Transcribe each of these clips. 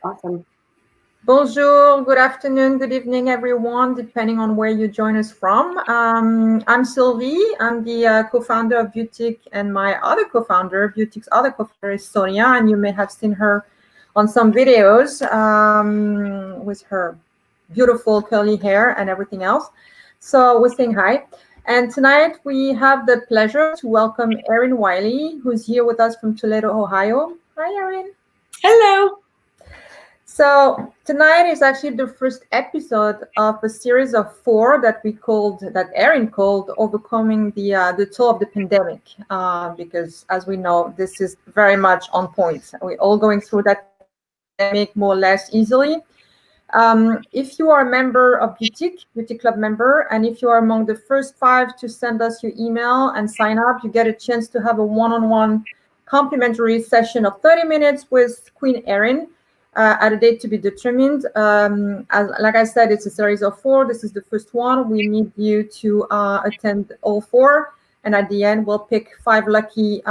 Awesome. Bonjour, good afternoon, good evening, everyone, depending on where you join us from. I'm Sylvie. I'm the co-founder of Beautyq, and my other co-founder, Beautyq's other co-founder, is Sonia, and you may have seen her on some videos with her beautiful curly hair and everything else. So we're saying hi. And tonight we have the pleasure to welcome Erin Wiley, who's here with us from Toledo, Ohio. Hi, Erin. Hello. So tonight is actually the first episode of a series of 4 that Erin called "Overcoming the Toll of the Pandemic," because as we know, this is very much on point. We're all going through that pandemic more or less easily. If you are a member of Beauty Club member, and if you are among the first 5 to send us your email and sign up, you get a chance to have a one-on-one complimentary session of 30 minutes with Queen Erin at a date to be determined. Like I said, it's a series of 4. This is the first one. We need you to attend all 4. And at the end, we'll pick 5 lucky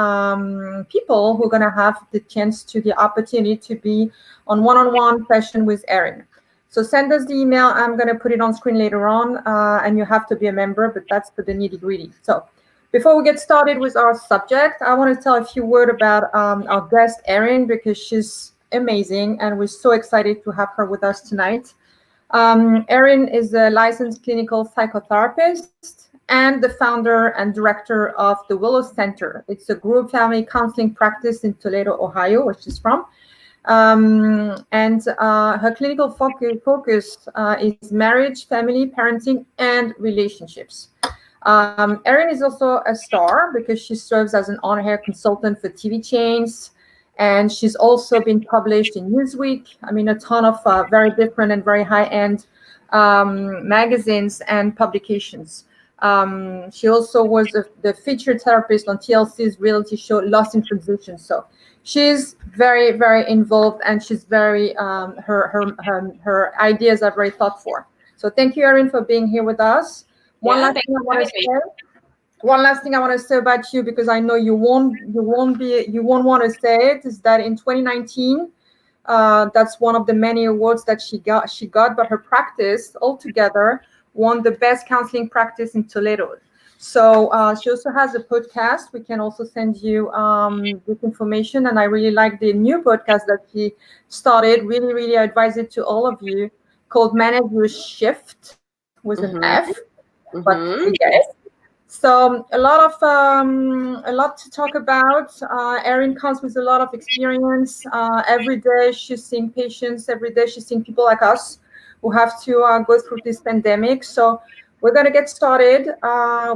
people who are going to have the opportunity to be on one-on-one session with Erin. So send us the email. I'm going to put it on screen later on, and you have to be a member, but that's for the nitty-gritty. So before we get started with our subject, I want to tell a few words about our guest, Erin, because she's amazing, and we're so excited to have her with us tonight. Erin is a licensed clinical psychotherapist and the founder and director of the Willow Center. It's a group family counseling practice in Toledo, Ohio, where she's from. And her clinical focus is marriage, family, parenting, and relationships. Erin is also a star because she serves as an on-air consultant for TV chains, and she's also been published in Newsweek. I mean, a ton of very different and very high-end magazines and publications. She also was the featured therapist on TLC's reality show Lost in Transition. So she's very, very involved, and she's very her ideas are very thoughtful. So thank you, Erin, for being here with us. One last thing I want to say about you, because I know you won't want to say it, is that in 2019, that's one of the many awards that she got, but her practice altogether won the best counseling practice in Toledo. So she also has a podcast. We can also send you this information. And I really like the new podcast that she started. Really, really advise it to all of you, called Manage Your Shift with an F. But we get it. So a lot to talk about. Erin comes with a lot of experience. Every day she's seeing patients. Every day she's seeing people like us who have to go through this pandemic. So we're going to get started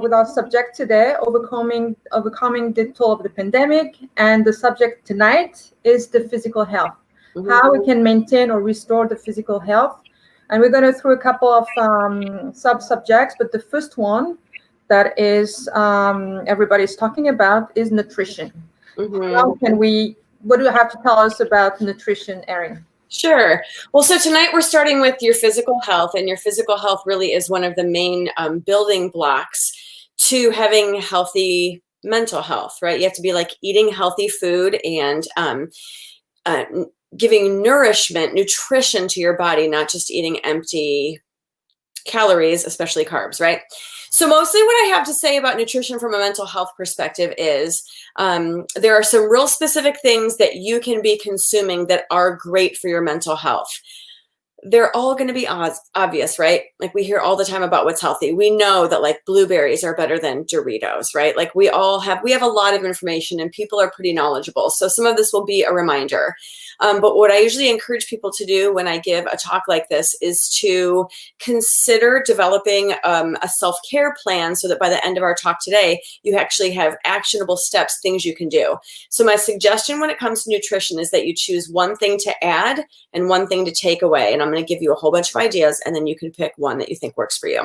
with our subject today, overcoming the toll of the pandemic. And the subject tonight is the physical health, how we can maintain or restore the physical health. And we're going to through a couple of sub-subjects, but the first one that is everybody's talking about is nutrition. What do you have to tell us about nutrition, Erin? Sure. Well, so tonight we're starting with your physical health, and your physical health really is one of the main building blocks to having healthy mental health, right? You have to be like eating healthy food and giving nutrition to your body, not just eating empty calories, especially carbs, right? So mostly what I have to say about nutrition from a mental health perspective is there are some real specific things that you can be consuming that are great for your mental health. They're all going to be obvious, right? Like we hear all the time about what's healthy. We know that like blueberries are better than Doritos, right? Like we have a lot of information, and people are pretty knowledgeable. So some of this will be a reminder. But what I usually encourage people to do when I give a talk like this is to consider developing a self-care plan so that by the end of our talk today, you actually have actionable steps, things you can do. So my suggestion when it comes to nutrition is that you choose one thing to add and one thing to take away. And I'm going to give you a whole bunch of ideas, and then you can pick one that you think works for you.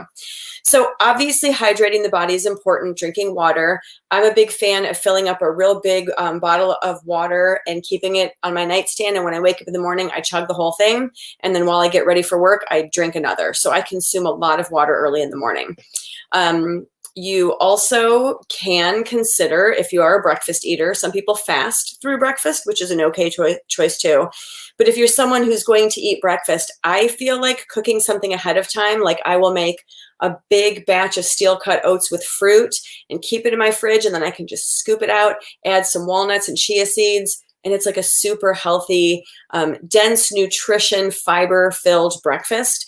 So obviously hydrating the body is important, drinking water. I'm a big fan of filling up a real big bottle of water and keeping it on my nightstand nightstand. And when I wake up in the morning, I chug the whole thing. And then while I get ready for work, I drink another. So I consume a lot of water early in the morning. You also can consider, if you are a breakfast eater, some people fast through breakfast, which is an okay choice too. But if you're someone who's going to eat breakfast, I feel like cooking something ahead of time, like I will make a big batch of steel cut oats with fruit and keep it in my fridge, and then I can just scoop it out, add some walnuts and chia seeds, and it's like a super healthy, dense nutrition, fiber-filled breakfast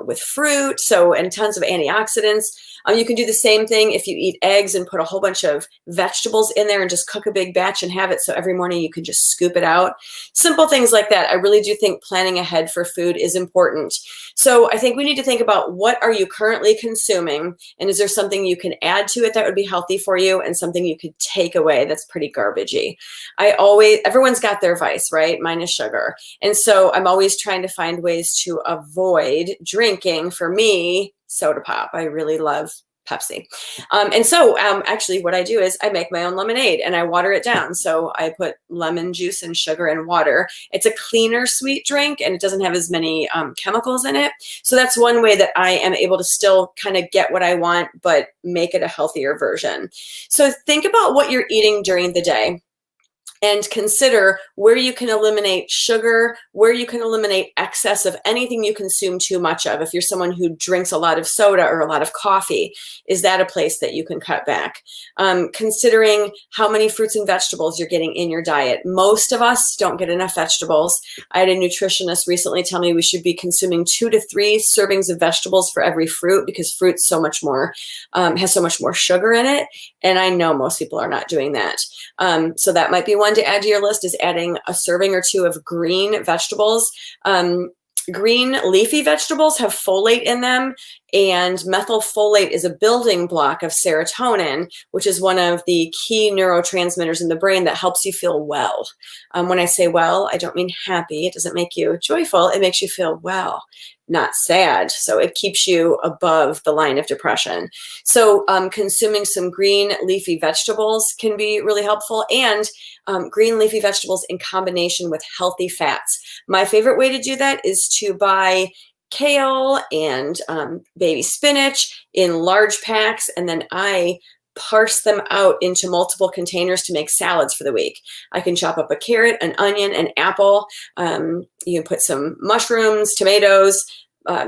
with fruit, and tons of antioxidants. You can do the same thing if you eat eggs and put a whole bunch of vegetables in there and just cook a big batch and have it so every morning you can just scoop it out. Simple things like that. I really do think planning ahead for food is important. So I think we need to think about, what are you currently consuming, and is there something you can add to it that would be healthy for you, and something you could take away that's pretty garbagey. Everyone's got their vice, right? Mine is sugar. And so I'm always trying to find ways to avoid drinking. For me, soda pop. I really love Pepsi. Actually what I do is I make my own lemonade and I water it down. So I put lemon juice and sugar and water. It's a cleaner sweet drink and it doesn't have as many chemicals in it. So that's one way that I am able to still kind of get what I want, but make it a healthier version. So think about what you're eating during the day, and consider where you can eliminate sugar, where you can eliminate excess of anything you consume too much of. If you're someone who drinks a lot of soda or a lot of coffee, is that a place that you can cut back? Considering how many fruits and vegetables you're getting in your diet. Most of us don't get enough vegetables. I had a nutritionist recently tell me we should be consuming 2 to 3 servings of vegetables for every fruit, because fruit's so much more, has so much more sugar in it. And I know most people are not doing that. So that might be one to add to your list, is adding a serving or 2 of green vegetables. Green leafy vegetables have folate in them, and methylfolate is a building block of serotonin, which is one of the key neurotransmitters in the brain that helps you feel well. When I say well, I don't mean happy. It doesn't make you joyful. It makes you feel well, not sad. So it keeps you above the line of depression. So consuming some green leafy vegetables can be really helpful, and green leafy vegetables in combination with healthy fats. My favorite way to do that is to buy kale and baby spinach in large packs, and then I parse them out into multiple containers to make salads for the week. I can chop up a carrot, an onion, an apple. You can put some mushrooms, tomatoes,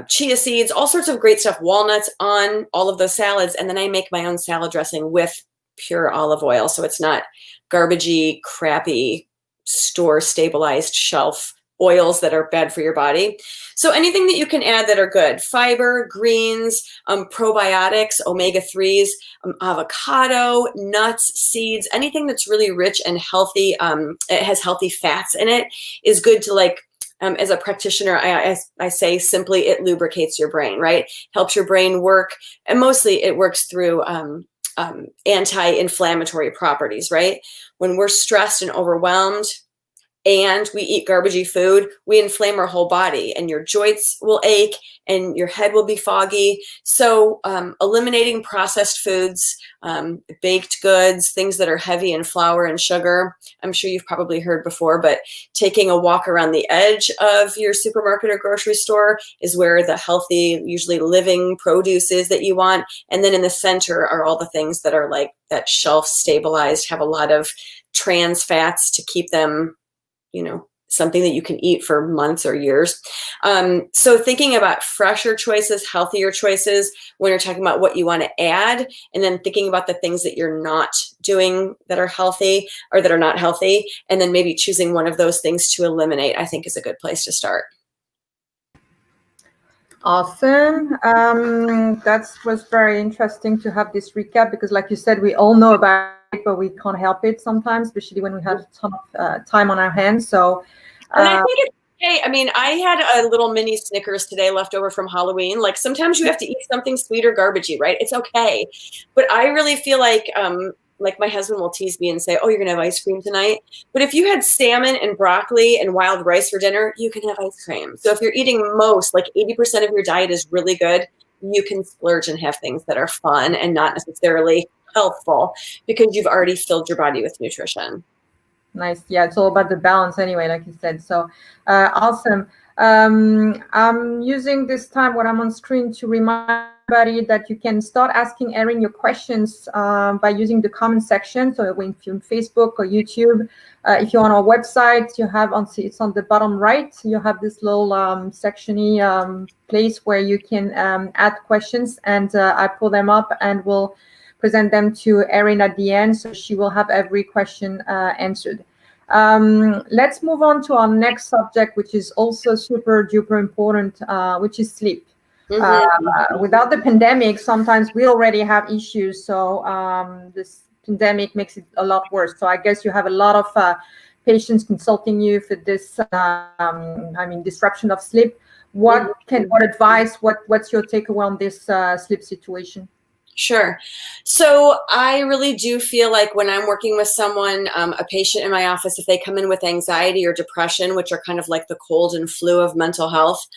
chia seeds, all sorts of great stuff, walnuts on all of those salads. And then I make my own salad dressing with pure olive oil. So it's not garbagey, crappy, store stabilized shelf oils that are bad for your body. So anything that you can add that are good: fiber, greens, probiotics, omega-3s, avocado, nuts, seeds, anything that's really rich and healthy, it has healthy fats in it, is good to as a practitioner, I say simply, it lubricates your brain, right? Helps your brain work, and mostly it works through anti-inflammatory properties, right? When we're stressed and overwhelmed, and we eat garbagey food, we inflame our whole body, and your joints will ache and your head will be foggy. So eliminating processed foods, baked goods, things that are heavy in flour and sugar. I'm sure you've probably heard before, but taking a walk around the edge of your supermarket or grocery store is where the healthy, usually living produce is that you want. And then in the center are all the things that are like that shelf stabilized, have a lot of trans fats to keep them, something that you can eat for months or years. So thinking about fresher choices, healthier choices when you're talking about what you want to add, and then thinking about the things that you're not doing that are healthy or that are not healthy, and then maybe choosing one of those things to eliminate, I think is a good place to start. Awesome. That was very interesting to have this recap, because like you said, we all know about it, but we can't help it sometimes, especially when we have a ton of time on our hands. So, and I think it's okay. I mean, I had a little mini Snickers today left over from Halloween. Like sometimes you have to eat something sweet or garbagey, right? It's okay. But I really feel like my husband will tease me and say, "Oh, you're gonna have ice cream tonight." But if you had salmon and broccoli and wild rice for dinner, you can have ice cream. So if you're eating 80% of your diet is really good, you can splurge and have things that are fun and not necessarily healthful, because you've already filled your body with nutrition. Nice. Yeah, it's all about the balance anyway, like you said. So awesome. I'm using this time when I'm on screen to remind everybody that you can start asking Erin your questions by using the comment section. So when you're on Facebook or YouTube, if you're on our website, you have it's on the bottom right. You have this little sectiony place where you can add questions, and I pull them up and we'll present them to Erin at the end, so she will have every question answered. Let's move on to our next subject, which is also super duper important, which is sleep. Without the pandemic, sometimes we already have issues, so this pandemic makes it a lot worse. So I guess you have a lot of patients consulting you for this, disruption of sleep. What advice, what's your takeaway on this sleep situation? Sure. So I really do feel like when I'm working with someone, a patient in my office, if they come in with anxiety or depression, which are kind of like the cold and flu of mental health,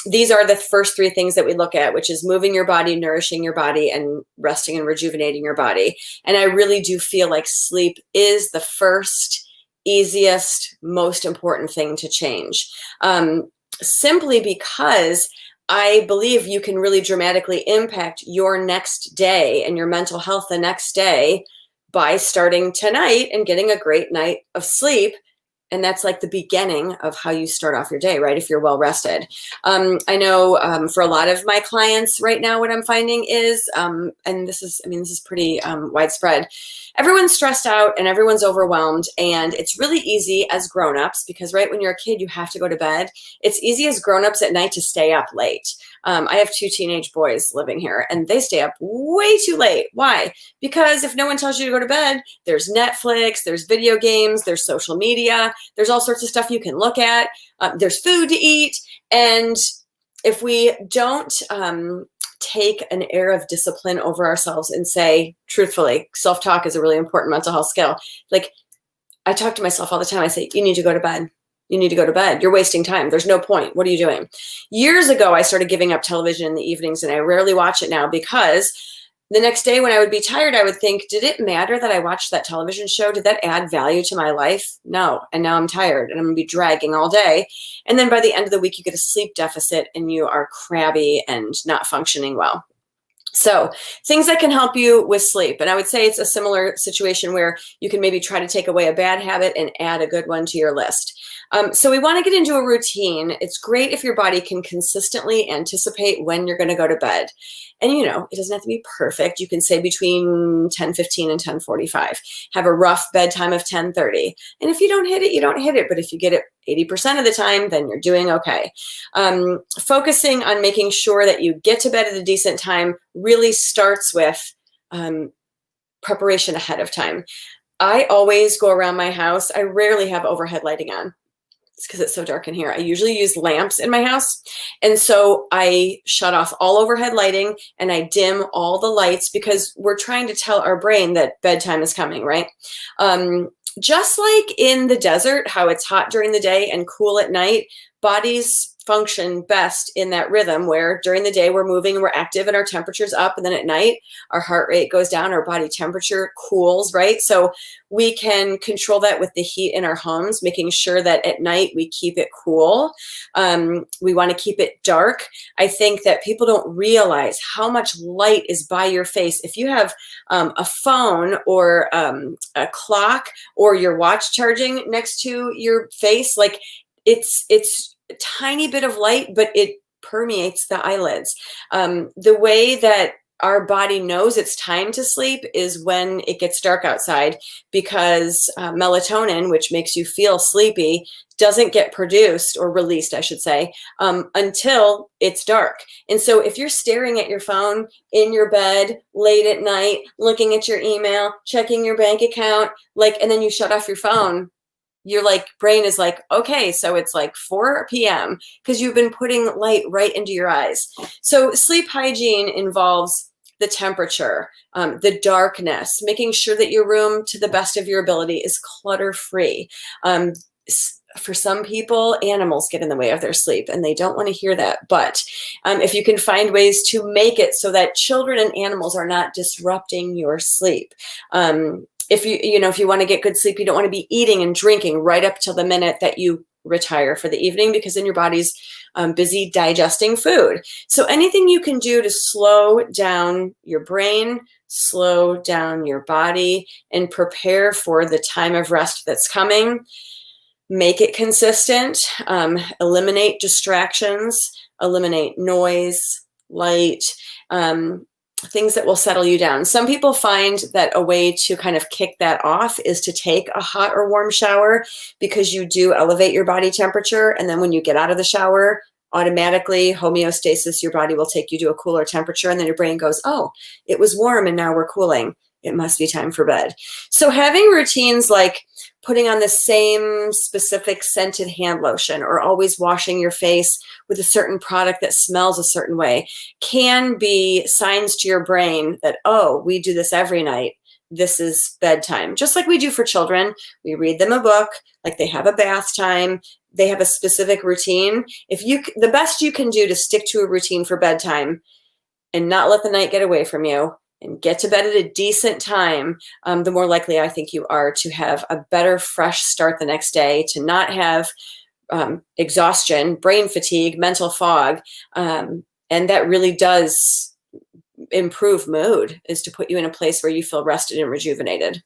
these are the first three things that we look at, which is moving your body, nourishing your body, and resting and rejuvenating your body. And I really do feel like sleep is the first, easiest, most important thing to change, simply because I believe you can really dramatically impact your next day and your mental health the next day by starting tonight and getting a great night of sleep. And that's like the beginning of how you start off your day, right? If you're well rested. I know for a lot of my clients right now, what I'm finding is, and this is pretty widespread. Everyone's stressed out and everyone's overwhelmed, and it's really easy as grownups, because right when you're a kid, you have to go to bed. It's easy as grownups at night to stay up late. I have 2 teenage boys living here, and they stay up way too late. Why? Because if no one tells you to go to bed, there's Netflix, there's video games, there's social media, there's all sorts of stuff you can look at. There's food to eat. And if we don't take an air of discipline over ourselves and say, truthfully, self-talk is a really important mental health skill. Like, I talk to myself all the time. I say, you need to go to bed. You need to go to bed. You're wasting time. There's no point. What are you doing? Years ago, I started giving up television in the evenings, and I rarely watch it now, because the next day when I would be tired, I would think, did it matter that I watched that television show? Did that add value to my life? No. And now I'm tired and I'm going to be dragging all day. And then by the end of the week, you get a sleep deficit and you are crabby and not functioning well. So things that can help you with sleep. And I would say it's a similar situation where you can maybe try to take away a bad habit and add a good one to your list. So we want to get into a routine. It's great if your body can consistently anticipate when you're going to go to bed. And, you know, it doesn't have to be perfect. You can say between 10:15 and 10:45. Have a rough bedtime of 10:30. And if you don't hit it, you don't hit it. But if you get it 80% of the time, then you're doing okay. Focusing on making sure that you get to bed at a decent time really starts with preparation ahead of time. I always go around my house. I rarely have overhead lighting on. It's because it's so dark in here. I usually use lamps in my house. And so I shut off all overhead lighting and I dim all the lights, because we're trying to tell our brain that bedtime is coming, right? Just like in the desert, how it's hot during the day and cool at night, bodies function best in that rhythm where during the day we're moving and we're active and our temperature's up, and then at night our heart rate goes down, our body temperature cools, right? So we can control that with the heat in our homes, making sure that at night we keep it cool. We want to keep it dark. I think that people don't realize how much light is by your face. If you have a phone or a clock or your watch charging next to your face, like it's a tiny bit of light, but it permeates the eyelids. The way that our body knows it's time to sleep is when it gets dark outside, because melatonin, which makes you feel sleepy, doesn't get produced or released, I should say, until it's dark. And so if you're staring at your phone in your bed late at night, looking at your email, checking your bank account, and then you shut off your phone, your brain is like, okay, so it's 4 p.m. because you've been putting light right into your eyes. So sleep hygiene involves the temperature, the darkness, making sure that your room, to the best of your ability, is clutter-free. For some people, animals get in the way of their sleep, and they don't want to hear that. But if you can find ways to make it so that children and animals are not disrupting your sleep, if you want to get good sleep, you don't want to be eating and drinking right up till the minute that you retire for the evening, because then your body's busy digesting food. So anything you can do to slow down your brain, slow down your body, and prepare for the time of rest that's coming. Make it consistent, eliminate distractions, eliminate noise, light, things that will settle you down. Some people find that a way to kind of kick that off is to take a hot or warm shower, because you do elevate your body temperature. And then when you get out of the shower, automatically homeostasis, your body will take you to a cooler temperature. And then your brain goes, oh, it was warm and now we're cooling. It must be time for bed. So having routines like putting on the same specific scented hand lotion, or always washing your face with a certain product that smells a certain way, can be signs to your brain that, oh, we do this every night. This is bedtime. Just like we do for children. We read them a book, like they have a bath time. They have a specific routine. The best you can do to stick to a routine for bedtime and not let the night get away from you, and get to bed at a decent time, the more likely I think you are to have a better, fresh start the next day, to not have exhaustion, brain fatigue, mental fog. And that really does improve mood, is to put you in a place where you feel rested and rejuvenated.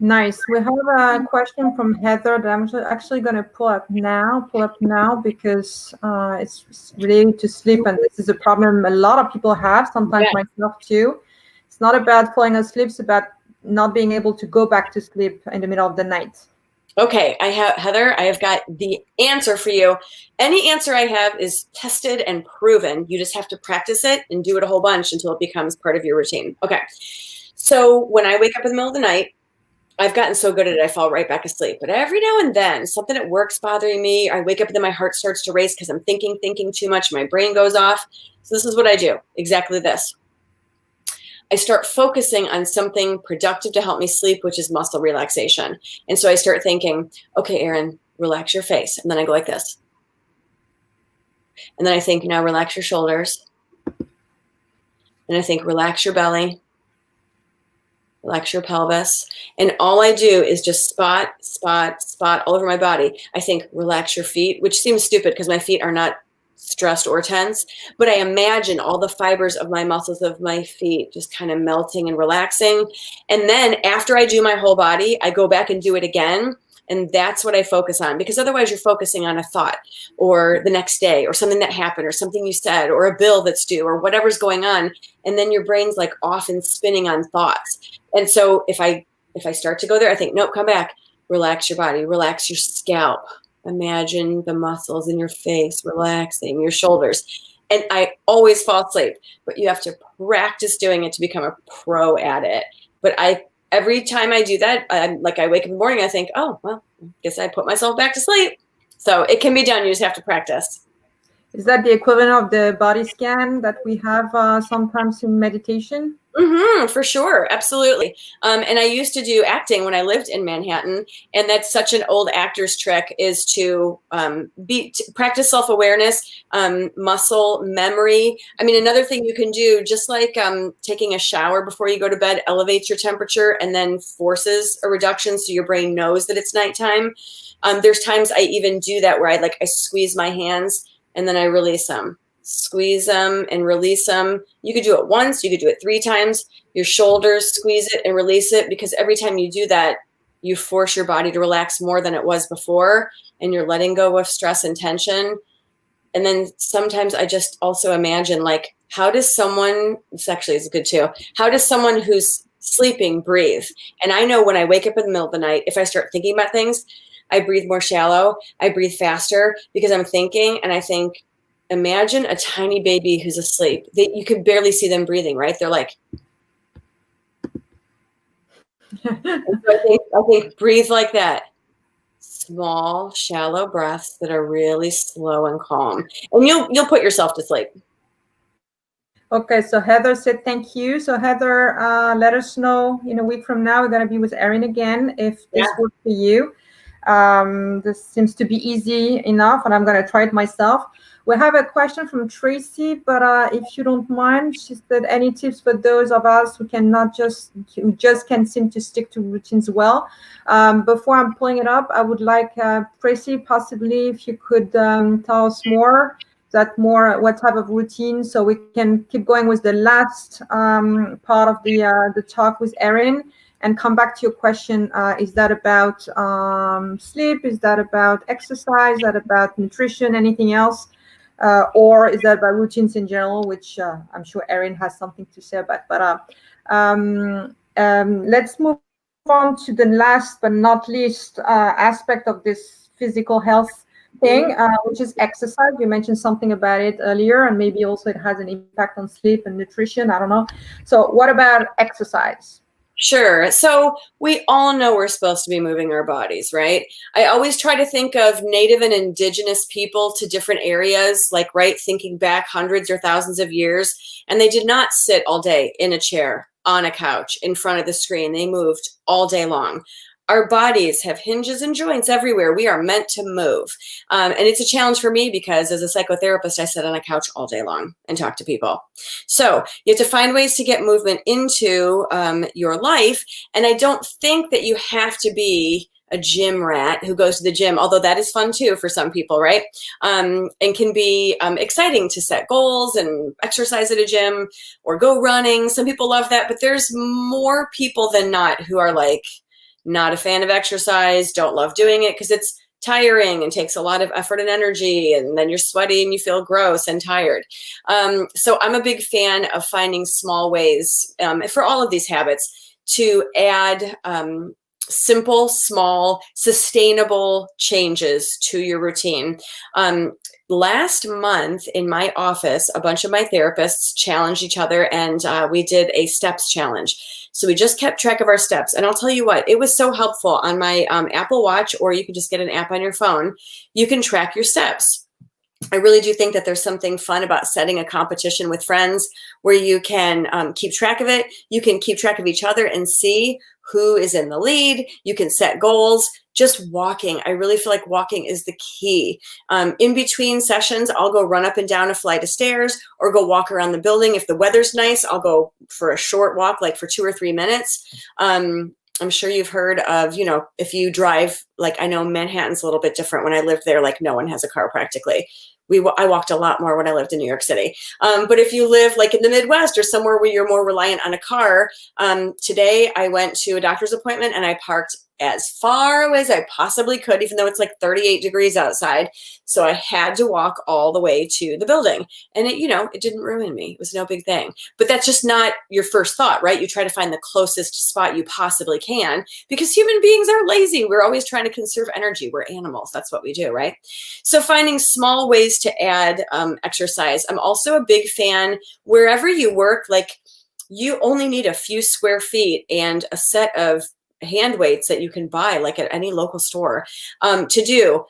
Nice. We have a question from Heather that I'm actually going to pull up now, because it's related to sleep, and this is a problem a lot of people have, sometimes myself too. It's not about falling asleep, it's about not being able to go back to sleep in the middle of the night. Okay, Heather, I have got the answer for you. Any answer I have is tested and proven. You just have to practice it and do it a whole bunch until it becomes part of your routine. Okay, so when I wake up in the middle of the night, I've gotten so good at it, I fall right back asleep. But every now and then, something at work's bothering me. I wake up and then my heart starts to race because I'm thinking too much. My brain goes off. So this is what I do. Exactly this. I start focusing on something productive to help me sleep, which is muscle relaxation. And so I start thinking, okay, Erin, relax your face. And then I go like this. And then I think, now relax your shoulders. And I think, relax your belly. Relax your pelvis. And all I do is just spot all over my body. I think, relax your feet, which seems stupid because my feet are not stressed or tense, but I imagine all the fibers of my muscles of my feet just kind of melting and relaxing. And then after I do my whole body, I go back and do it again. And that's what I focus on, because otherwise you're focusing on a thought or the next day or something that happened or something you said or a bill that's due or whatever's going on. And then your brain's like off and spinning on thoughts. And so if I start to go there, I think, nope, come back, relax your body, relax your scalp. Imagine the muscles in your face relaxing, your shoulders. And I always fall asleep, but you have to practice doing it to become a pro at it. But every time I do that, I wake up in the morning, I think, oh, well, I guess I put myself back to sleep. So it can be done. You just have to practice. Is that the equivalent of the body scan that we have sometimes in meditation? For sure. Absolutely. And I used to do acting when I lived in Manhattan. And that's such an old actor's trick, is to practice self-awareness, muscle memory. I mean, another thing you can do, just like taking a shower before you go to bed, elevates your temperature and then forces a reduction so your brain knows that it's nighttime. There's times I even do that where I squeeze my hands and then I release them. Squeeze them and release them. You could do it once, you could do it 3 times. Your shoulders, squeeze it and release it, because every time you do that, you force your body to relax more than it was before, and you're letting go of stress and tension. And then sometimes I just also imagine, like, how does someone, this actually is good too, how does someone who's sleeping breathe? And I know when I wake up in the middle of the night, if I start thinking about things, I breathe more shallow, I breathe faster, because I'm thinking, and I think, imagine a tiny baby who's asleep. You could barely see them breathing, right? They're like, so I think breathe like that. Small, shallow breaths that are really slow and calm. And you'll put yourself to sleep. Okay, so Heather said thank you. So Heather, let us know in a week from now. We're going to be with Erin again if this works for you. This seems to be easy enough, and I'm going to try it myself. We have a question from Tracy, but if you don't mind, she said, any tips for those of us who just can't seem to stick to routines well? Before I'm pulling it up, I would like Tracy, possibly if you could tell us more what type of routine, so we can keep going with the last part of the talk with Erin, and come back to your question. Is that about sleep? Is that about exercise? Is that about nutrition? Anything else? Or is that about routines in general, which I'm sure Erin has something to say about. But let's move on to the last but not least aspect of this physical health thing, which is exercise. You mentioned something about it earlier, and maybe also it has an impact on sleep and nutrition. I don't know. So what about exercise? Sure. So we all know we're supposed to be moving our bodies, right? I always try to think of native and indigenous people to different areas, like, right, thinking back hundreds or thousands of years, and they did not sit all day in a chair, on a couch, in front of the screen. They moved all day long. Our bodies have hinges and joints everywhere. We are meant to move. And it's a challenge for me because as a psychotherapist, I sit on a couch all day long and talk to people. So you have to find ways to get movement into your life. And I don't think that you have to be a gym rat who goes to the gym, although that is fun too for some people, right? And can be exciting to set goals and exercise at a gym or go running. Some people love that, but there's more people than not who are like, not a fan of exercise, don't love doing it because it's tiring and takes a lot of effort and energy, and then you're sweaty and you feel gross and tired. So I'm a big fan of finding small ways for all of these habits to add simple, small, sustainable changes to your routine. Last month in my office, a bunch of my therapists challenged each other, and we did a steps challenge. So we just kept track of our steps. And I'll tell you what, it was so helpful on my Apple Watch, or you can just get an app on your phone. You can track your steps. I really do think that there's something fun about setting a competition with friends where you can keep track of it. You can keep track of each other and see who is in the lead. You can set goals. Just walking. I really feel like walking is the key. In between sessions, I'll go run up and down a flight of stairs or go walk around the building. If the weather's nice, I'll go for a short walk, like for 2 or 3 minutes. I'm sure you've heard of, if you drive, like I know Manhattan's a little bit different. When I lived there, like no one has a car practically. I walked a lot more when I lived in New York City. But if you live like in the Midwest or somewhere where you're more reliant on a car, today I went to a doctor's appointment and I parked as far away as I possibly could, even though it's like 38 degrees outside. So I had to walk all the way to the building, and it didn't ruin me. It was no big thing, but that's just not your first thought, right? You try to find the closest spot you possibly can because human beings are lazy. We're always trying to conserve energy. We're animals. That's what we do, right? So finding small ways to add exercise. I'm also a big fan wherever you work, like you only need a few square feet and a set of hand weights that you can buy like at any local store to do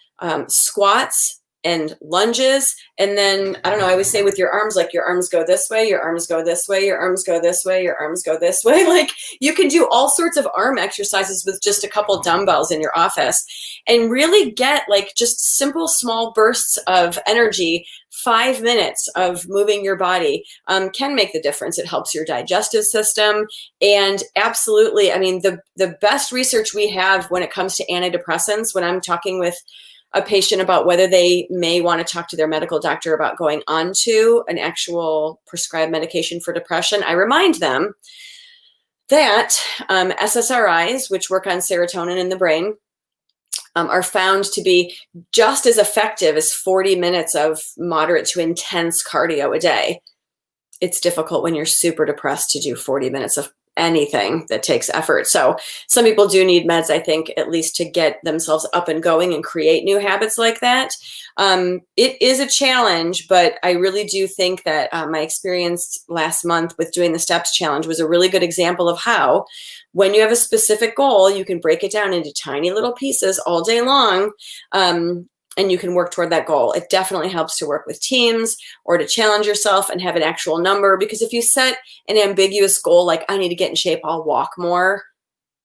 squats and lunges. And then, I don't know, I always say with your arms, like your arms go this way, your arms go this way, your arms go this way, your arms go this way. Like you can do all sorts of arm exercises with just a couple dumbbells in your office and really get like just simple, small bursts of energy. 5 minutes of moving your body can make the difference. It helps your digestive system. And absolutely, I mean, the best research we have when it comes to antidepressants, when I'm talking with a patient about whether they may want to talk to their medical doctor about going on to an actual prescribed medication for depression, I remind them that SSRIs, which work on serotonin in the brain, are found to be just as effective as 40 minutes of moderate to intense cardio a day. It's difficult when you're super depressed to do 40 minutes of anything that takes effort. So some people do need meds, I think, at least to get themselves up and going and create new habits like that. It is a challenge, but I really do think that my experience last month with doing the Steps Challenge was a really good example of how when you have a specific goal, you can break it down into tiny little pieces all day long. And you can work toward that goal. It definitely helps to work with teams or to challenge yourself and have an actual number, because if you set an ambiguous goal, like I need to get in shape, I'll walk more.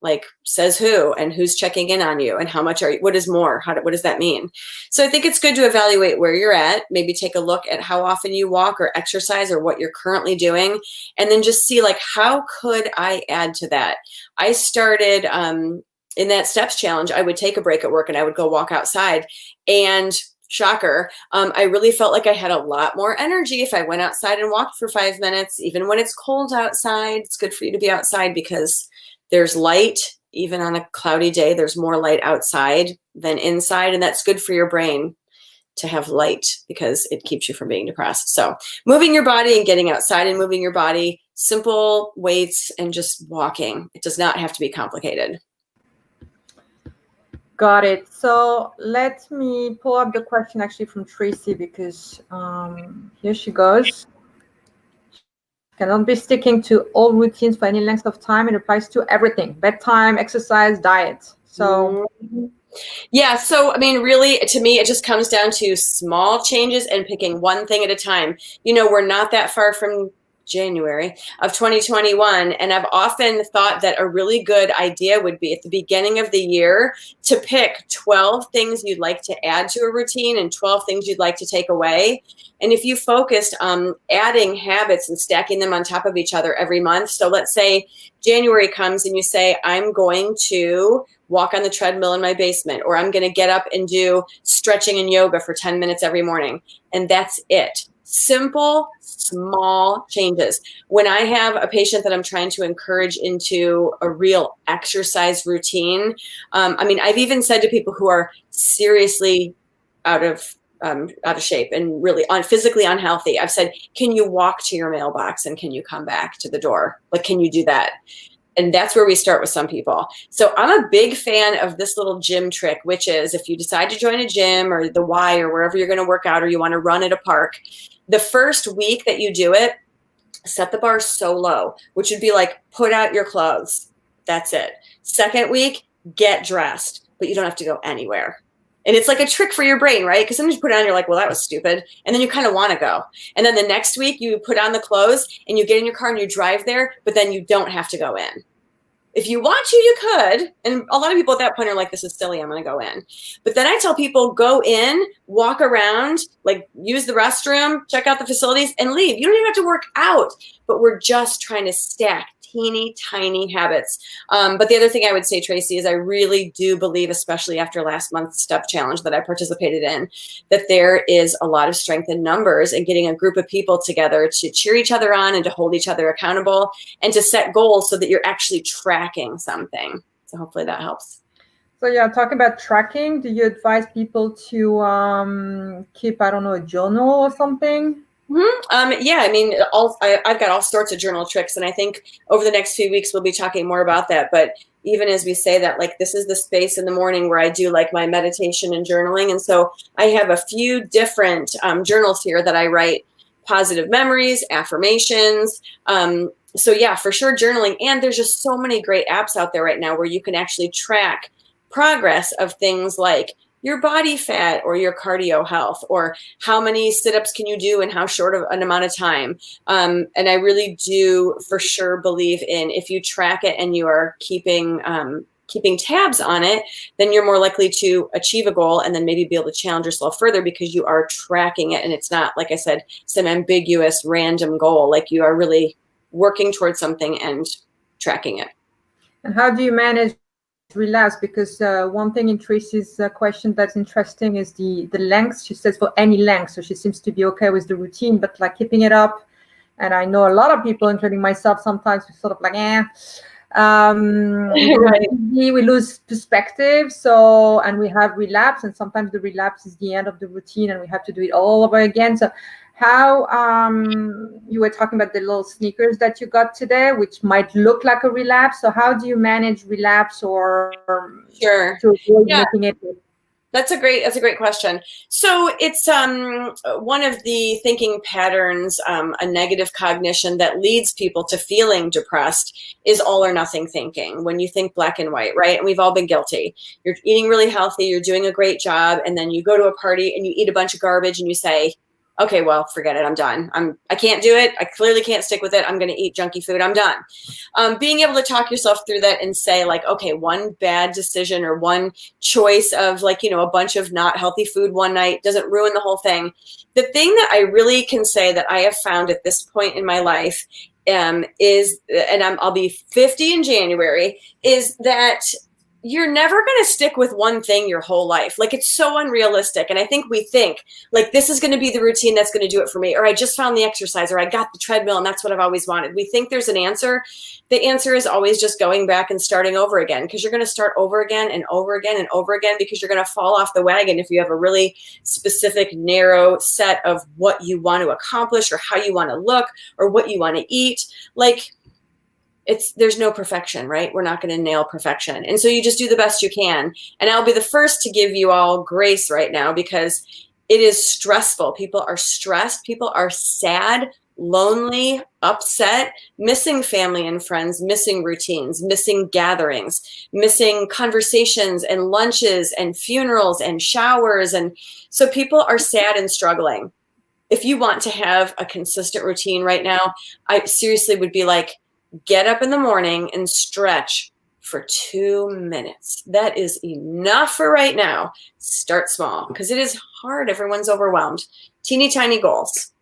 Like, says who, and who's checking in on you, and how much are you, what is more, what does that mean? So I think it's good to evaluate where you're at, maybe take a look at how often you walk or exercise or what you're currently doing, and then just see like, how could I add to that? I started in that steps challenge, I would take a break at work and I would go walk outside, and shocker, I really felt like I had a lot more energy if I went outside and walked for 5 minutes. Even when it's cold outside, it's good for you to be outside because there's light. Even on a cloudy day, there's more light outside than inside, and that's good for your brain to have light because it keeps you from being depressed. So moving your body and getting outside and moving your body, simple weights and just walking. It does not have to be complicated. Got it. So let me pull up the question actually from Tracy, because here she goes. Cannot be sticking to all routines for any length of time. It applies to everything: bedtime, exercise, diet. So yeah, so I mean, really, to me, it just comes down to small changes and picking one thing at a time. You know, we're not that far from January of 2021, and I've often thought that a really good idea would be at the beginning of the year to pick 12 things you'd like to add to a routine and 12 things you'd like to take away. And if you focused on adding habits and stacking them on top of each other every month, so let's say January comes and you say, I'm going to walk on the treadmill in my basement, or I'm going to get up and do stretching and yoga for 10 minutes every morning, and that's it. Simple, small changes. When I have a patient that I'm trying to encourage into a real exercise routine, I mean, I've even said to people who are seriously out of shape and really physically unhealthy, I've said, can you walk to your mailbox and can you come back to the door? Like, can you do that? And that's where we start with some people. So I'm a big fan of this little gym trick, which is if you decide to join a gym or the Y or wherever you're going to work out, or you want to run at a park, the first week that you do it, set the bar so low, which would be like, put out your clothes. That's it. Second week, get dressed, but you don't have to go anywhere. And it's like a trick for your brain, right? Because sometimes you put it on, you're like, well, that was stupid. And then you kind of want to go. And then the next week you put on the clothes and you get in your car and you drive there, but then you don't have to go in. If you want to, you could. And a lot of people at that point are like, this is silly, I'm going to go in. But then I tell people, go in, walk around, like use the restroom, check out the facilities, and leave. You don't even have to work out, but we're just trying to stack teeny tiny habits. But the other thing I would say, Tracy, is I really do believe, especially after last month's step challenge that I participated in, that there is a lot of strength in numbers and getting a group of people together to cheer each other on and to hold each other accountable and to set goals so that you're actually tracking something. So hopefully that helps. So yeah, talking about tracking, do you advise people to keep, I don't know, a journal or something? Yeah, I mean, I've got all sorts of journal tricks, and I think over the next few weeks we'll be talking more about that. But even as we say that, like, this is the space in the morning where I do like my meditation and journaling, and so I have a few different journals here that I write positive memories, affirmations. So yeah, for sure, journaling. And there's just so many great apps out there right now where you can actually track progress of things like your body fat or your cardio health, or how many sit-ups can you do in how short of an amount of time. And I really do for sure believe in, if you track it and you are keeping tabs on it, then you're more likely to achieve a goal and then maybe be able to challenge yourself further because you are tracking it. And it's not, like I said, some ambiguous random goal. Like, you are really working towards something and tracking it. And how do you manage relapse? Because one thing in Tracy's question that's interesting is the length. She says for any length, so she seems to be okay with the routine, but like keeping it up. And I know a lot of people, including myself, sometimes we sort of like, Right. we lose perspective. So, and we have relapse, and sometimes the relapse is the end of the routine and we have to do it all over again. So how you were talking about the little sneakers that you got today, which might look like a relapse. So how do you manage relapse or Sure. to avoid making it? That's a great question. So it's one of the thinking patterns, a negative cognition that leads people to feeling depressed is all or nothing thinking. When you think black and white, right? And we've all been guilty. You're eating really healthy, you're doing a great job, and then you go to a party and you eat a bunch of garbage and you say, Okay, well, forget it. I'm done. I can't do it. I clearly can't stick with it. I'm going to eat junky food. I'm done. Being able to talk yourself through that and say like, okay, one bad decision or one choice of like, a bunch of not healthy food one night doesn't ruin the whole thing. The thing that I really can say that I have found at this point in my life is, and I'll be 50 in January, is that you're never going to stick with one thing your whole life. Like, it's so unrealistic. And I think we think like, this is going to be the routine that's going to do it for me. Or I just found the exercise, or I got the treadmill and that's what I've always wanted. We think there's an answer. The answer is always just going back and starting over again, because you're going to start over again and over again and over again, because you're going to fall off the wagon if you have a really specific, narrow set of what you want to accomplish or how you want to look or what you want to eat. Like, there's no perfection, right? We're not going to nail perfection. And so you just do the best you can. And I'll be the first to give you all grace right now, because it is stressful. People are stressed. People are sad, lonely, upset, missing family and friends, missing routines, missing gatherings, missing conversations and lunches and funerals and showers. And so people are sad and struggling. If you want to have a consistent routine right now, I seriously would be like, get up in the morning and stretch for 2 minutes. That is enough for right now. Start small, because it is hard. Everyone's overwhelmed. Teeny tiny goals.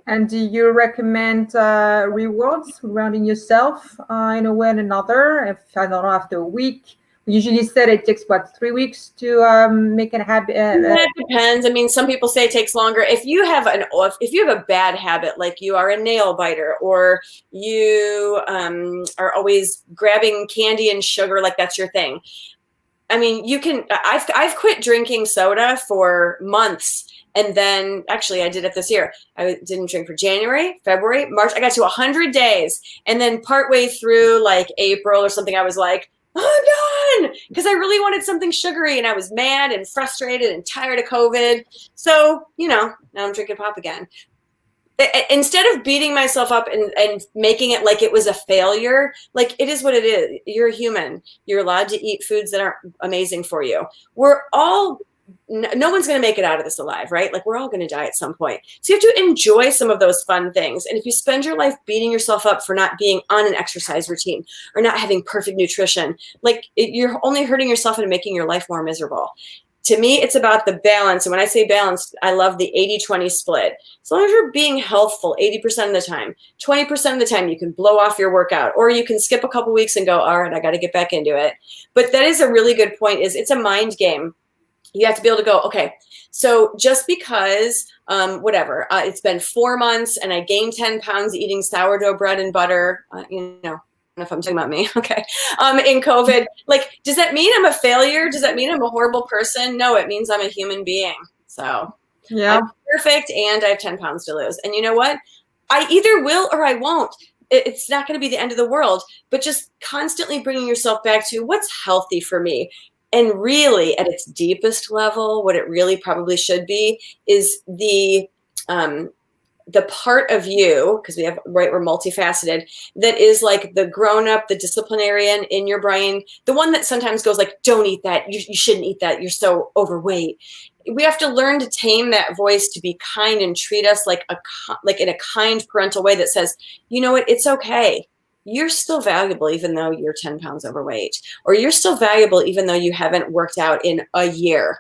And do you recommend rewards surrounding yourself in a way or another? If I don't know, after a week, we usually said it takes 3 weeks to make a habit. That depends. I mean, some people say it takes longer. If you have a bad habit, like you are a nail biter, or you are always grabbing candy and sugar, like that's your thing. I mean, you can. I've quit drinking soda for months. And then, actually, I did it this year. I didn't drink for January, February, March. I got to 100 days. And then partway through, like April or something, I was like, I'm done, because I really wanted something sugary. And I was mad and frustrated and tired of COVID. So, now I'm drinking pop again. Instead of beating myself up and making it like it was a failure, like it is what it is. You're a human. You're allowed to eat foods that aren't amazing for you. No one's going to make it out of this alive, right? Like, we're all going to die at some point. So you have to enjoy some of those fun things. And if you spend your life beating yourself up for not being on an exercise routine or not having perfect nutrition, you're only hurting yourself and making your life more miserable. To me, it's about the balance. And when I say balance, I love the 80-20 split. As long as you're being healthful 80% of the time, 20% of the time, you can blow off your workout, or you can skip a couple weeks and go, all right, I got to get back into it. But that is a really good point. It's a mind game. You have to be able to go, okay, so just because, it's been 4 months and I gained 10 pounds eating sourdough bread and butter, I don't know if I'm talking about me, okay, in COVID, does that mean I'm a failure? Does that mean I'm a horrible person? No, it means I'm a human being. So yeah, I'm perfect and I have 10 pounds to lose. And you know what? I either will or I won't. It's not going to be the end of the world, but just constantly bringing yourself back to what's healthy for me. And really, at its deepest level, what it really probably should be is the part of you, because we're multifaceted, that is like the grown-up, the disciplinarian in your brain, the one that sometimes goes like, don't eat that, you shouldn't eat that, you're so overweight. We have to learn to tame that voice to be kind and treat us like in a kind parental way that says, you know what, it's okay. You're still valuable even though you're 10 pounds overweight, or you're still valuable even though you haven't worked out in a year.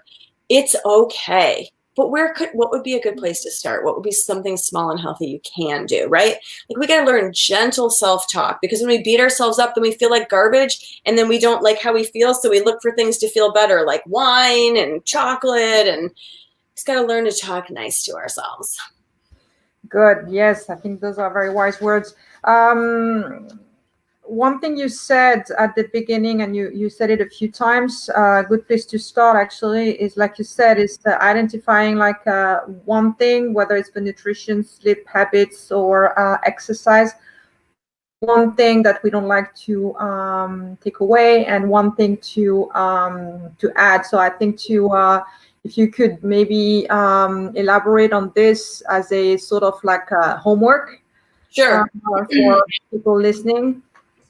It's okay. But what would be a good place to start? What would be something small and healthy you can do, right? Like, we got to learn gentle self-talk, because when we beat ourselves up, then we feel like garbage, and then we don't like how we feel, so we look for things to feel better, like wine and chocolate, and just got to learn to talk nice to ourselves. Good. Yes, I think those are very wise words. One thing you said at the beginning, and you said it a few times, a good place to start actually is, like you said, is identifying one thing, whether it's the nutrition, sleep habits, or exercise. One thing that we don't like to take away, and one thing to add. So I think if you could maybe elaborate on this as a sort of like homework, sure, for people listening.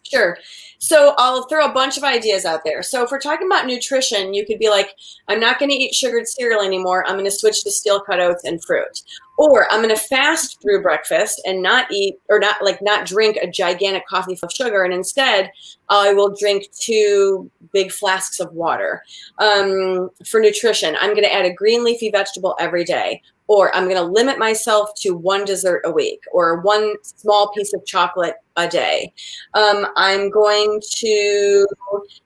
Sure. So I'll throw a bunch of ideas out there. So if we're talking about nutrition, you could be like, I'm not going to eat sugared cereal anymore. I'm going to switch to steel cut oats and fruit. Or I'm going to fast through breakfast and not eat or not drink a gigantic coffee full of sugar. And instead, I will drink 2 big flasks of water. For nutrition, I'm going to add a green leafy vegetable every day. Or I'm going to limit myself to 1 dessert a week or 1 small piece of chocolate a day. I'm going to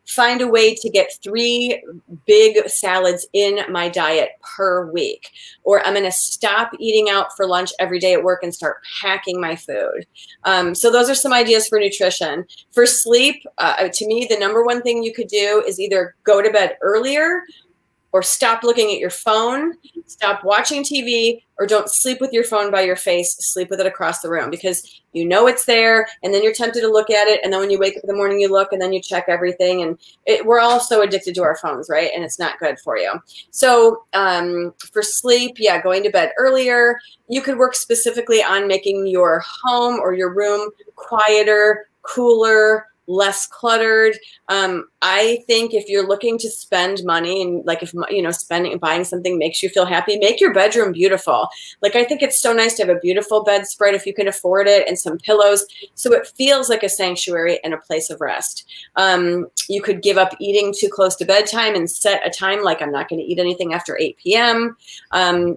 find a way to get 3 big salads in my diet per week. Or I'm going to stop eating out for lunch every day at work and start packing my food. So those are some ideas for nutrition. For sleep, to me, the number one thing you could do is either go to bed earlier or stop looking at your phone, stop watching TV, or don't sleep with your phone by your face, sleep with it across the room because you know it's there and then you're tempted to look at it. And then when you wake up in the morning, you look and then you check everything. And we're all so addicted to our phones, right? And it's not good for you. So for sleep, yeah, going to bed earlier. You could work specifically on making your home or your room quieter, cooler, less cluttered. I think if you're looking to spend money and like if buying something makes you feel happy, make your bedroom beautiful. Like I think it's so nice to have a beautiful bedspread if you can afford it and some pillows so it feels like a sanctuary and a place of rest. You could give up eating too close to bedtime and set a time like I'm not going to eat anything after 8 p.m.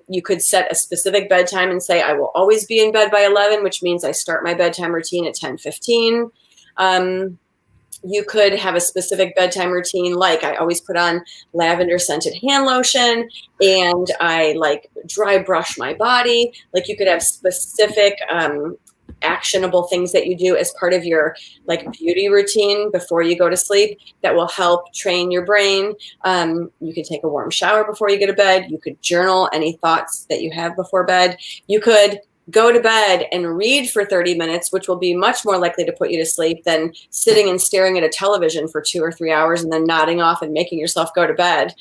You could set a specific bedtime and say I will always be in bed by 11, which means I start my bedtime routine at 10:15. You could have a specific bedtime routine, like I always put on lavender scented hand lotion and I like dry brush my body. Like you could have specific actionable things that you do as part of your like beauty routine before you go to sleep that will help train your brain. You could take a warm shower before you go to bed. You could journal any thoughts that you have before bed. You could go to bed and read for 30 minutes, which will be much more likely to put you to sleep than sitting and staring at a television for 2 or 3 hours and then nodding off and making yourself go to bed.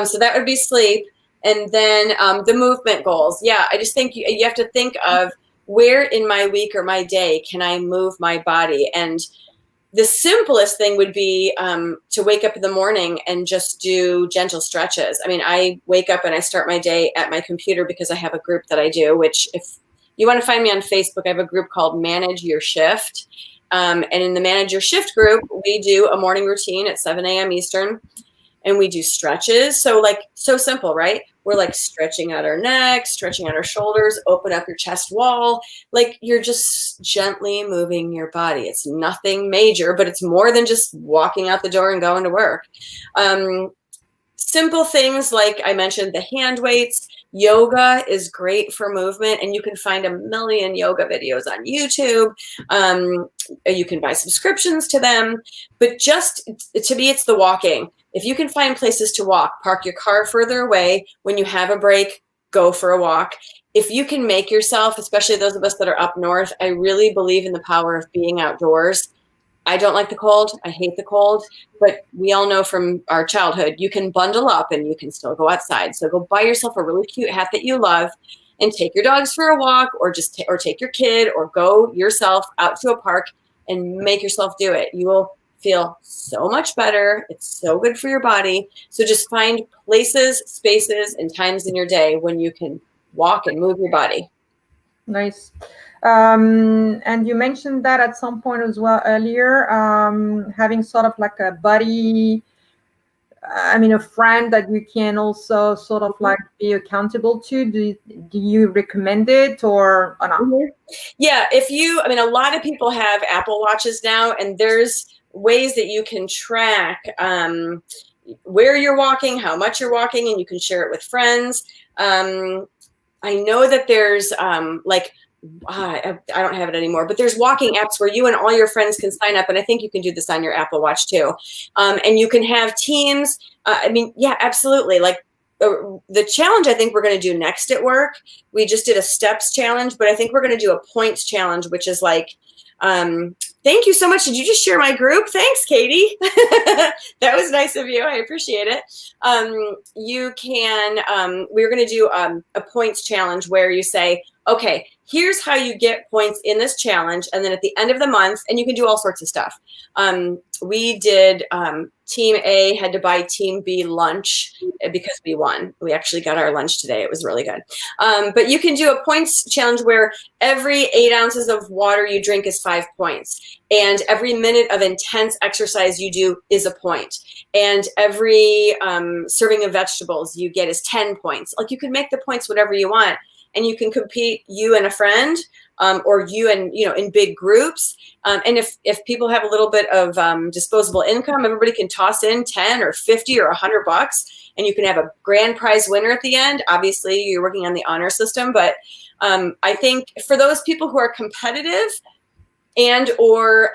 So that would be sleep. And then the movement goals. Yeah, I just think you have to think of where in my week or my day can I move my body? And the simplest thing would be to wake up in the morning and just do gentle stretches. I mean, I wake up and I start my day at my computer because I have a group that I do, which if you want to find me on Facebook, I have a group called Manage Your Shift. And in the Manage Your Shift group, we do a morning routine at 7 a.m. Eastern. And we do stretches. So simple, right? We're like stretching out our neck, stretching out our shoulders, open up your chest wall. Like you're just gently moving your body. It's nothing major, but it's more than just walking out the door and going to work. Simple things like I mentioned, the hand weights. Yoga is great for movement, and you can find a million yoga videos on YouTube. You can buy subscriptions to them, but just to me, it's the walking. If you can find places to walk, park your car further away. When you have a break, go for a walk. If you can make yourself, especially those of us that are up north, I really believe in the power of being outdoors. I don't like the cold. I hate the cold, but we all know from our childhood, you can bundle up and you can still go outside. So go buy yourself a really cute hat that you love and take your dogs for a walk or just or take your kid or go yourself out to a park and make yourself do it. You will feel so much better. It's so good for your body. So just find places, spaces, and times in your day when you can walk and move your body. Nice. And you mentioned that at some point as well earlier, having sort of like a buddy, a friend that you can also sort of like be accountable to. Do you recommend it or not? Mm-hmm. Yeah, a lot of people have Apple Watches now, and there's ways that you can track where you're walking, how much you're walking, and you can share it with friends. I know that there's I don't have it anymore, but there's walking apps where you and all your friends can sign up. And I think you can do this on your Apple Watch too. And you can have teams. Yeah, absolutely. Like the challenge I think we're going to do next at work, we just did a steps challenge, but I think we're going to do a points challenge, which is like, thank you so much. Did you just share my group? Thanks, Katie. That was nice of you. I appreciate it. You can, we're going to do a points challenge where you say, okay, here's how you get points in this challenge. And then at the end of the month, and you can do all sorts of stuff. We did, Team A had to buy Team B lunch because we won. We actually got our lunch today. It was really good. But you can do a points challenge where every 8 ounces of water you drink is 5 points. And every minute of intense exercise you do is a point. And every serving of vegetables you get is 10 points. Like, you can make the points whatever you want. And you can compete, you and a friend, or you and, in big groups. And if people have a little bit of disposable income, everybody can toss in 10 or 50 or $100, and you can have a grand prize winner at the end. Obviously, you're working on the honor system, but I think for those people who are competitive and or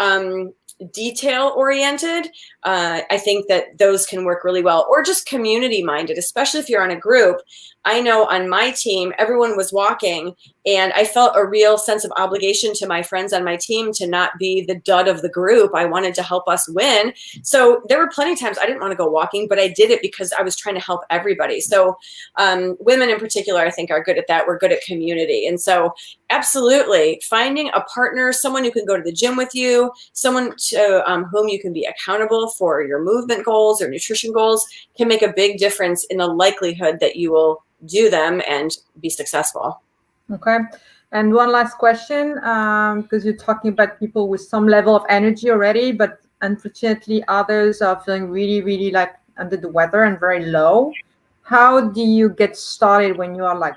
detail oriented, I think that those can work really well, or just community minded, especially if you're on a group. I know on my team, everyone was walking, and I felt a real sense of obligation to my friends on my team to not be the dud of the group. I wanted to help us win. So there were plenty of times I didn't want to go walking, but I did it because I was trying to help everybody. So women in particular, I think, are good at that. We're good at community. And so absolutely finding a partner, someone who can go to the gym with you, someone to whom you can be accountable for your movement goals or nutrition goals, can make a big difference in the likelihood that you will do them and be successful. Okay. And one last question, because you're talking about people with some level of energy already, but unfortunately others are feeling really, really like under the weather and very low. How do you get started when you are like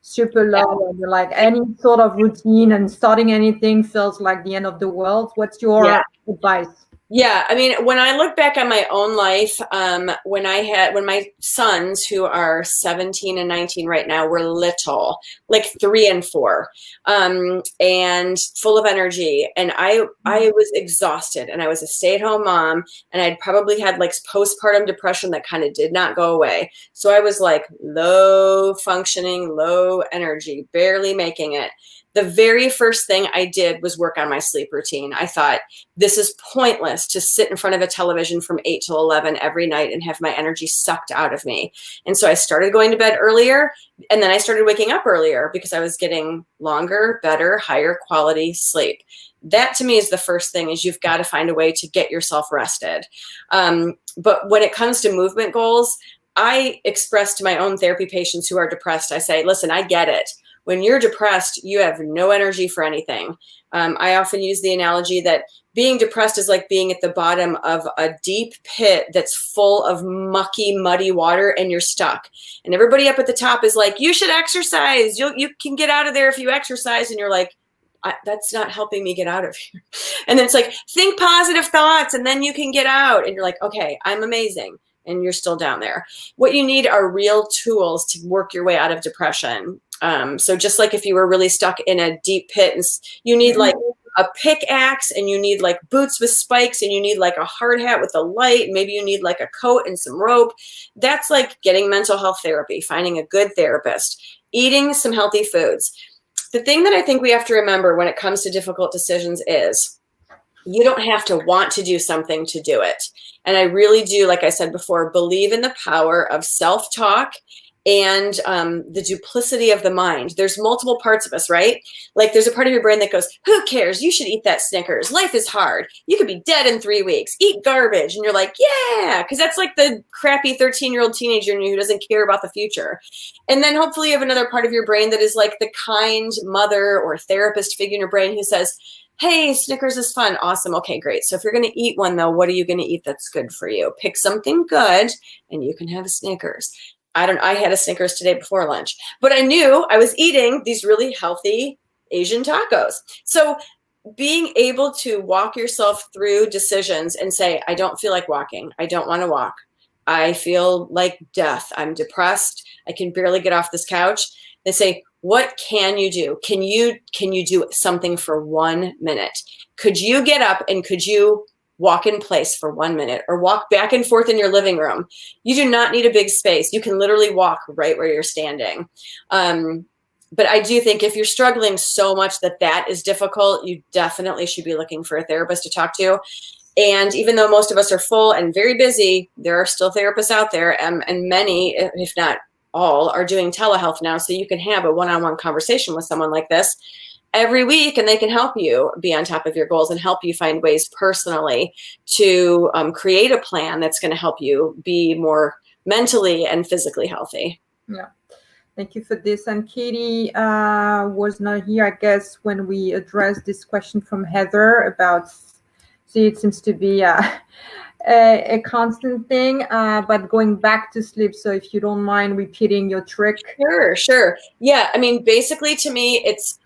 super low and you're like any sort of routine and starting anything feels like the end of the world? What's your advice? Yeah, I mean, when I look back on my own life, when my sons, who are 17 and 19 right now, were little, like 3 and 4, and full of energy, and I was exhausted, and I was a stay-at-home mom, and I'd probably had like postpartum depression that kind of did not go away. So I was like low functioning, low energy, barely making it. The very first thing I did was work on my sleep routine. I thought, this is pointless to sit in front of a television from 8 till 11 every night and have my energy sucked out of me. And so I started going to bed earlier, and then I started waking up earlier because I was getting longer, better, higher quality sleep. That to me is the first thing, is you've got to find a way to get yourself rested. But when it comes to movement goals, I express to my own therapy patients who are depressed, I say, listen, I get it. When you're depressed, you have no energy for anything. I often use the analogy that being depressed is like being at the bottom of a deep pit that's full of mucky, muddy water, and you're stuck. And everybody up at the top is like, you should exercise. You can get out of there if you exercise. And you're like, that's not helping me get out of here. And then it's like, think positive thoughts, and then you can get out. And you're like, okay, I'm amazing. And you're still down there. What you need are real tools to work your way out of depression. So just like if you were really stuck in a deep pit, and you need like a pickaxe, and you need like boots with spikes, and you need like a hard hat with a light, and maybe you need like a coat and some rope. That's like getting mental health therapy, finding a good therapist, eating some healthy foods. The thing that I think we have to remember when it comes to difficult decisions is you don't have to want to do something to do it. And I really do, like I said before, believe in the power of self-talk and the duplicity of the mind. There's multiple parts of us, right? Like there's a part of your brain that goes, who cares? You should eat that Snickers. Life is hard. You could be dead in 3 weeks. Eat garbage. And you're like, yeah, because that's like the crappy 13-year-old teenager in you who doesn't care about the future. And then hopefully you have another part of your brain that is like the kind mother or therapist figure in your brain who says, hey, Snickers is fun. Awesome. Okay, great. So if you're going to eat one, though, what are you going to eat that's good for you? Pick something good, and you can have a Snickers. I had a Snickers today before lunch, but I knew I was eating these really healthy Asian tacos. So being able to walk yourself through decisions and say, I don't feel like walking. I don't want to walk. I feel like death. I'm depressed. I can barely get off this couch. They say, what can you do? Can you do something for 1 minute? Could you get up and could you walk in place for 1 minute, or walk back and forth in your living room? You do not need a big space. You can literally walk right where you're standing. But I do think if you're struggling so much that is difficult, you definitely should be looking for a therapist to talk to. And even though most of us are full and very busy, there are still therapists out there, and many, if not all are doing telehealth now, so you can have a one-on-one conversation with someone like this every week, and they can help you be on top of your goals and help you find ways personally to create a plan that's going to help you be more mentally and physically healthy. Yeah. Thank you for this. And Katie was not here, I guess, when we addressed this question from Heather about, see, it seems to be a constant thing, but going back to sleep. So if you don't mind repeating your trick. Sure. Yeah, I mean, basically to me, it's,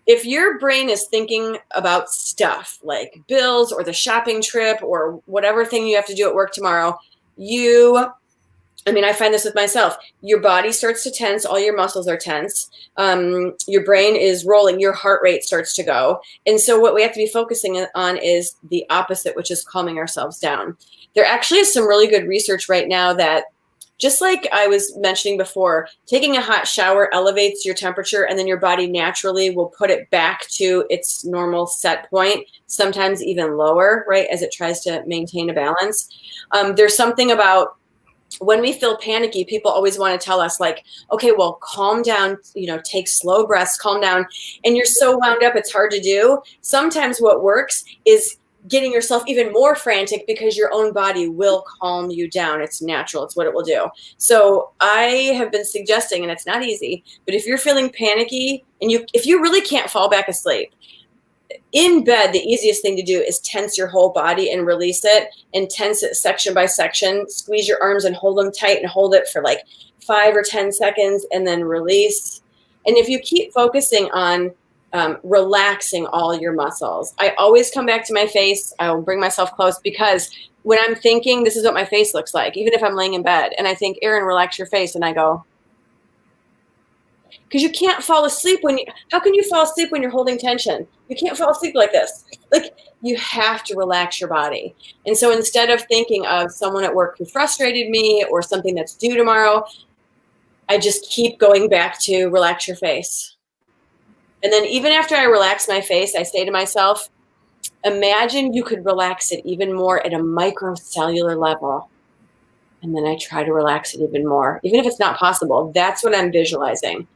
if your brain is thinking about stuff like bills or the shopping trip or whatever thing you have to do at work tomorrow, I find this with myself. Your body starts to tense. All your muscles are tense. Your brain is rolling. Your heart rate starts to go. And so what we have to be focusing on is the opposite, which is calming ourselves down. There actually is some really good research right now that, just like I was mentioning before, taking a hot shower elevates your temperature, and then your body naturally will put it back to its normal set point, sometimes even lower, right, as it tries to maintain a balance. There's something about when we feel panicky, people always want to tell us like, okay, well, calm down, take slow breaths, calm down. And you're so wound up, it's hard to do. Sometimes what works is getting yourself even more frantic, because your own body will calm you down. It's natural. It's what it will do. So I have been suggesting, and it's not easy, but if you're feeling panicky and if you really can't fall back asleep, in bed, the easiest thing to do is tense your whole body and release it, and tense it section by section. Squeeze your arms and hold them tight and hold it for like 5 or 10 seconds and then release. And if you keep focusing on relaxing all your muscles, I always come back to my face. I will bring myself close, because when I'm thinking, this is what my face looks like, even if I'm laying in bed and I think, Erin, relax your face. And I go, because you can't fall asleep how can you fall asleep when you're holding tension? You can't fall asleep like this. Like, you have to relax your body. And so instead of thinking of someone at work who frustrated me or something that's due tomorrow, I just keep going back to relax your face. And then even after I relax my face, I say to myself, imagine you could relax it even more at a microcellular level. And then I try to relax it even more, even if it's not possible. That's what I'm visualizing.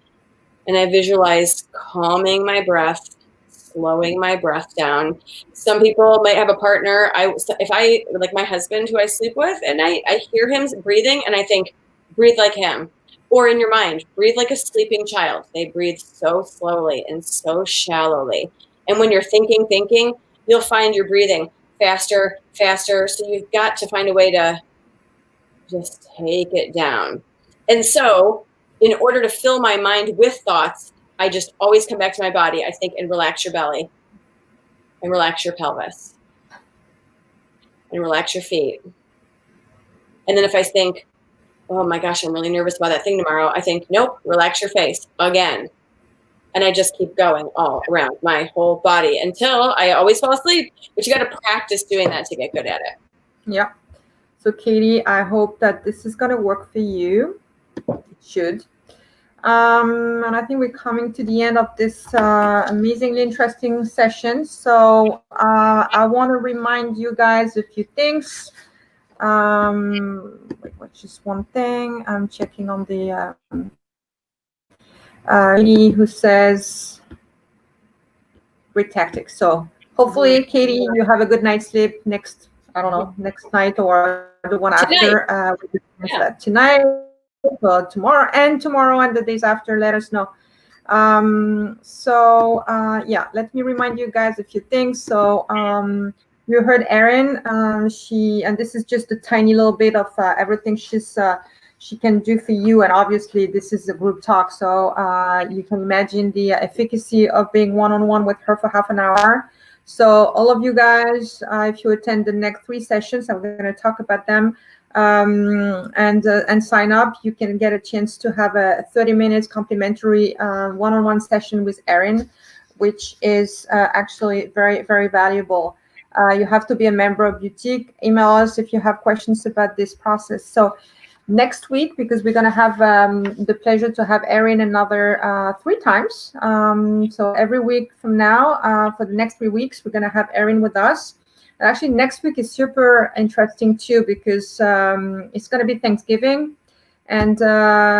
And I visualize calming my breath, slowing my breath down. Some people might have a partner. If I, like my husband who I sleep with, and I hear him breathing and I think, breathe like him. Or in your mind, breathe like a sleeping child. They breathe so slowly and so shallowly. And when you're thinking, you'll find you're breathing faster. So you've got to find a way to just take it down. And so in order to fill my mind with thoughts, I just always come back to my body. I think, and relax your belly, and relax your pelvis, and relax your feet. And then if I think, oh my gosh, I'm really nervous about that thing tomorrow, I think, nope, relax your face again. And I just keep going all around my whole body until I always fall asleep. But you got to practice doing that to get good at it. Yeah. So Katie, I hope that this is going to work for you. It should. And I think we're coming to the end of this amazingly interesting session. So I want to remind you guys a few things. Wait, what's just one thing? I'm checking on the lady who says great tactics. So hopefully, Katie, you have a good night's sleep next night or the one after. Tonight, tomorrow and the days after. Let us know. Let me remind you guys a few things. So you heard Erin. And this is just a tiny little bit of everything she can do for you. And obviously, this is a group talk, so you can imagine the efficacy of being one-on-one with her for half an hour. So all of you guys, if you attend the next 3 sessions, I'm going to talk about them, and sign up. You can get a chance to have a 30 minutes complimentary one-on-one session with Erin, which is actually very, very valuable. You have to be a member of Boutique. Email us if you have questions about this process. So next week, because we're going to have the pleasure to have Erin another 3 times. So every week from now, for the next 3 weeks, we're going to have Erin with us. And actually, next week is super interesting too, because it's going to be Thanksgiving. And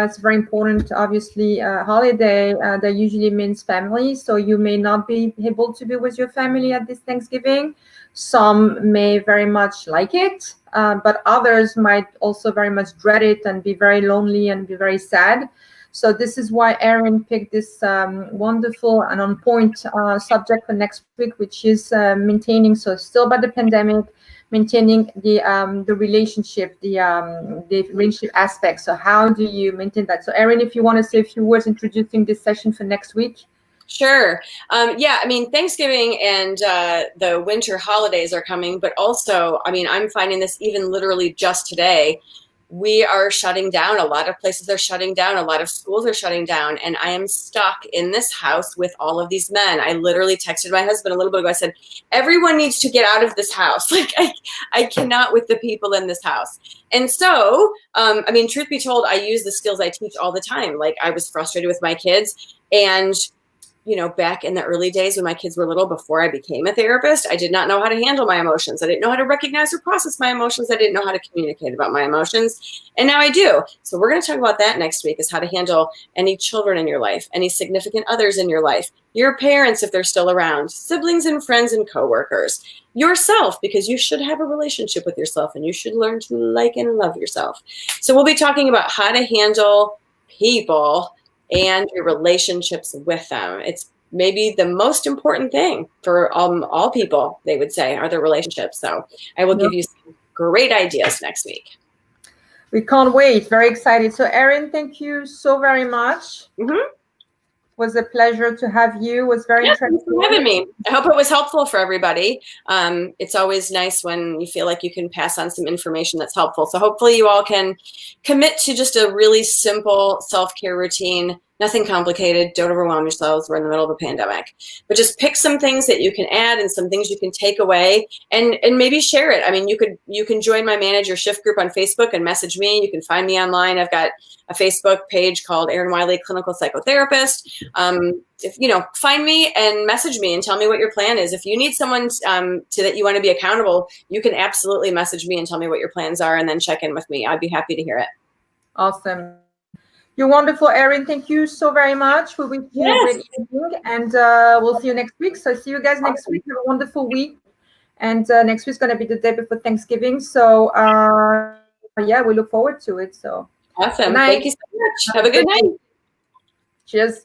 it's very important, obviously, holiday that usually means family. So you may not be able to be with your family at this Thanksgiving. Some may very much like it, but others might also very much dread it and be very lonely and be very sad. So this is why Erin picked this wonderful and on point subject for next week, which is maintaining, so still by the pandemic, maintaining the relationship, the relationship aspect. So how do you maintain that? So Erin, if you want to say a few words introducing this session for next week. Sure. Yeah, I mean, Thanksgiving and the winter holidays are coming, but also, I mean, I'm finding this even literally just today. We are shutting down. A lot of places are shutting down. A lot of schools are shutting down. And I am stuck in this house with all of these men. I literally texted my husband a little bit ago. I said, everyone needs to get out of this house. Like, I cannot with the people in this house. And so, I mean, truth be told, I use the skills I teach all the time. Like, I was frustrated with my kids. And you know, back in the early days when my kids were little, before I became a therapist, I did not know how to handle my emotions. I didn't know how to recognize or process my emotions. I didn't know how to communicate about my emotions. And now I do. So we're going to talk about that next week, is how to handle any children in your life, any significant others in your life, your parents, if they're still around, siblings and friends and coworkers, yourself, because you should have a relationship with yourself and you should learn to like and love yourself. So we'll be talking about how to handle people and your relationships with them. It's maybe the most important thing for all people, they would say, are their relationships. So I will give you some great ideas next week. We can't wait. Very excited. So Erin, thank you so very much. It was a pleasure to have you. It was very interesting. Thanks for having me. I hope it was helpful for everybody. It's always nice when you feel like you can pass on some information that's helpful. So hopefully you all can commit to just a really simple self-care routine. Nothing complicated. Don't overwhelm yourselves. We're in the middle of a pandemic. But just pick some things that you can add and some things you can take away and maybe share it. I mean, you can join my Manage Your Shift group on Facebook and message me. You can find me online. I've got a Facebook page called Erin Wiley, Clinical Psychotherapist. If you know, find me and message me and tell me what your plan is. If you need someone that you want to be accountable, you can absolutely message me and tell me what your plans are and then check in with me. I'd be happy to hear it. Awesome. You're wonderful, Erin. Thank you so very much. We wish you a great evening, and we'll see you next week. So see you guys next week. Have a wonderful week. And next week's going to be the day before Thanksgiving. So yeah, we look forward to it. So awesome. Thank you so much. Have a good night. Cheers.